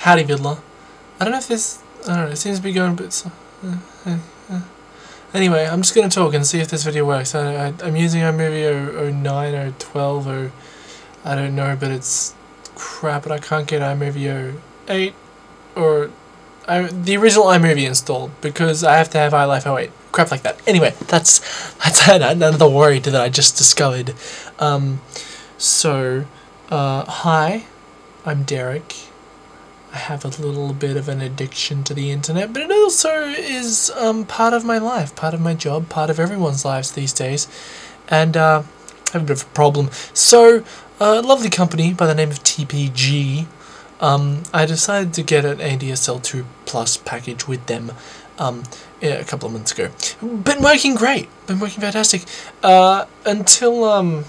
Howdy, Vidler. I don't know if this... I don't know, it seems to be going a bit... Anyway, I'm just going to talk and see if this video works. I'm using iMovie 09 or 12 or... I don't know, but it's crap, and I can't get iMovie 08 or... the original iMovie installed, because I have to have iLife 08. Crap like that. Anyway, that's another worry that I just discovered. Hi, I'm Derek. I have a little bit of an addiction to the internet, but it also is part of my life, part of my job, part of everyone's lives these days, and I have a bit of a problem. So, a lovely company by the name of TPG, I decided to get an ADSL 2+ package with them a couple of months ago. Been working great, been working fantastic, until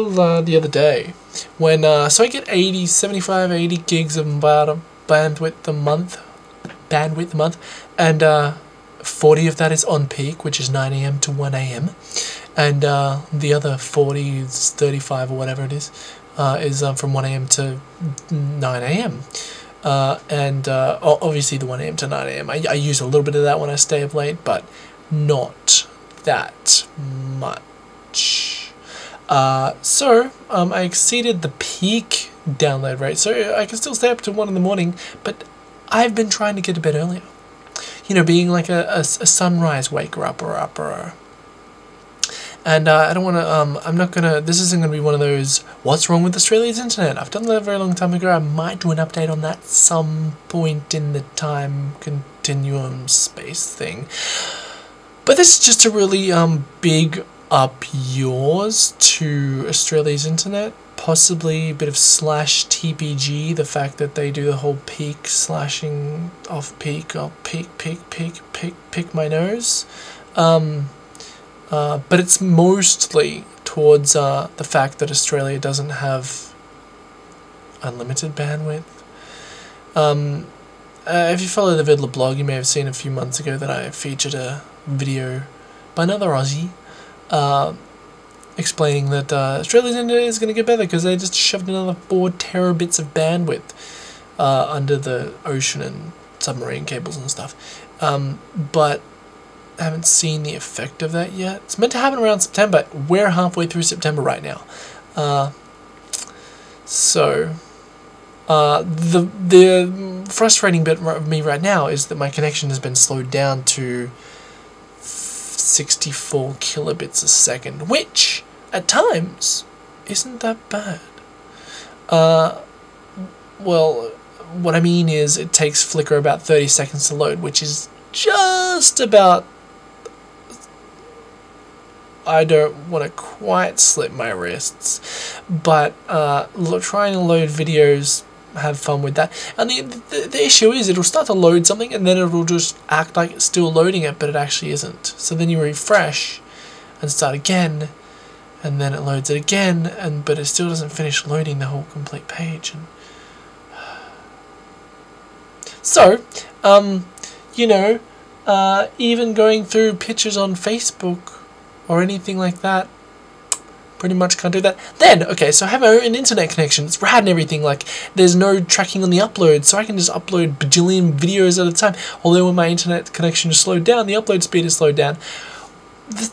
the other day, when so I get 80 gigs of bandwidth a month, and 40 of that is on peak, which is 9 AM to 1 AM, and the other 40 is 35 or whatever it is from 1 AM to 9 AM. Obviously the 1 AM to 9 AM. I use a little bit of that when I stay up late, but not that much. I exceeded the peak download rate, so I can still stay up to 1 in the morning, but I've been trying to get to bed earlier. You know, being like a sunrise waker-upper. And I don't want to, I'm not going to, this isn't going to be one of those, what's wrong with Australia's internet? I've done that a very long time ago. I might do an update on that some point in the time continuum space thing. But this is just a really big up yours to Australia's internet, possibly a bit of /TPG, the fact that they do the whole peak slashing off peak, or pick my nose, but it's mostly towards the fact that Australia doesn't have unlimited bandwidth. If you follow the Vidler blog, you may have seen a few months ago that I featured a video by another Aussie explaining that Australia's internet is going to get better because they just shoved another 4 terabits of bandwidth under the ocean and submarine cables and stuff. But I haven't seen the effect of that yet. It's meant to happen around September. We're halfway through September right now. The frustrating bit of me right now is that my connection has been slowed down to 64 kilobits a second, which at times isn't that bad. Well, what I mean is it takes Flickr about 30 seconds to load, which is just about... I don't want to quite slip my wrists, but trying to load videos, have fun with that. And the issue is it'll start to load something and then it'll just act like it's still loading it, but it actually isn't. So then you refresh and start again, and then it loads it again, but it still doesn't finish loading the whole complete page. And so, you know, even going through pictures on Facebook or anything like that, pretty much can't do that. Then, okay, so I have an internet connection. It's rad and everything. Like, there's no tracking on the upload, so I can just upload bajillion videos at a time. Although when my internet connection is slowed down, the upload speed is slowed down. The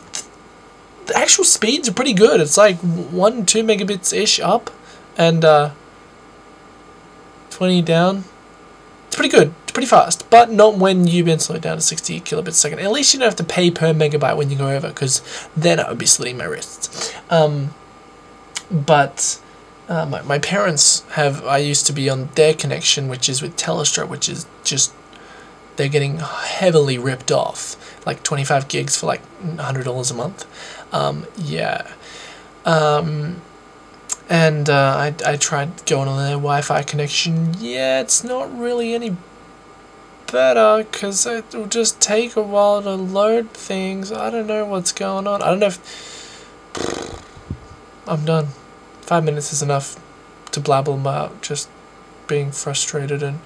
actual speeds are pretty good. It's like 1-2 megabits-ish up and 20 down. It's pretty good. It's pretty fast, but not when you've been slowed down to 60 kilobits a second. At least you don't have to pay per megabyte when you go over, because then I would be slitting my wrists. My parents have... I used to be on their connection, which is with Telestra, which is just... They're getting heavily ripped off. Like 25 gigs for like $100 a month. Yeah. I tried going on their Wi-Fi connection. Yeah, it's not really any better, because it will just take a while to load things. I don't know what's going on. I don't know if... I'm done. 5 minutes is enough to blabble about just being frustrated and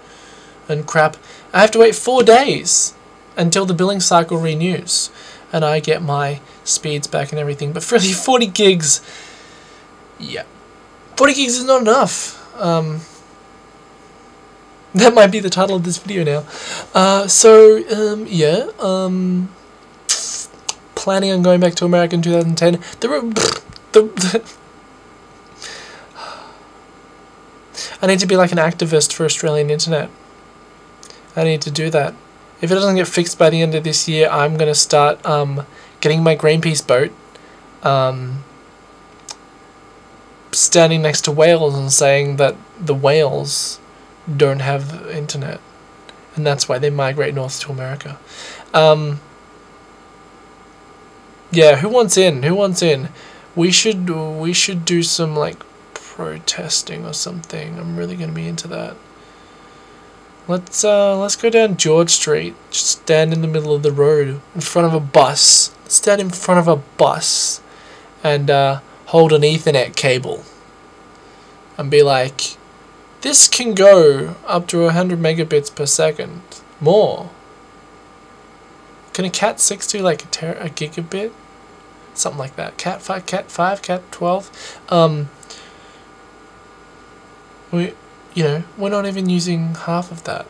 crap. I have to wait 4 days until the billing cycle renews, and I get my speeds back and everything. But for the 40 gigs... Yeah. 40 gigs is not enough. That might be the title of this video now. Yeah. Planning on going back to America in 2010. I need to be like an activist for Australian internet. I need to do that. If it doesn't get fixed by the end of this year, I'm going to start getting my Greenpeace boat, standing next to whales and saying that the whales don't have internet, and that's why they migrate north to America. Yeah, who wants in? Who wants in? We should do some like protesting or something. I'm really gonna be into that. Let's go down George Street. Just stand in the middle of the road in front of a bus. Stand in front of a bus and hold an Ethernet cable and be like, this can go up to 100 megabits per second. More. Can a Cat 6 do like a gigabit? Something like that. Cat 5, Cat 5, Cat 12. We're not even using half of that.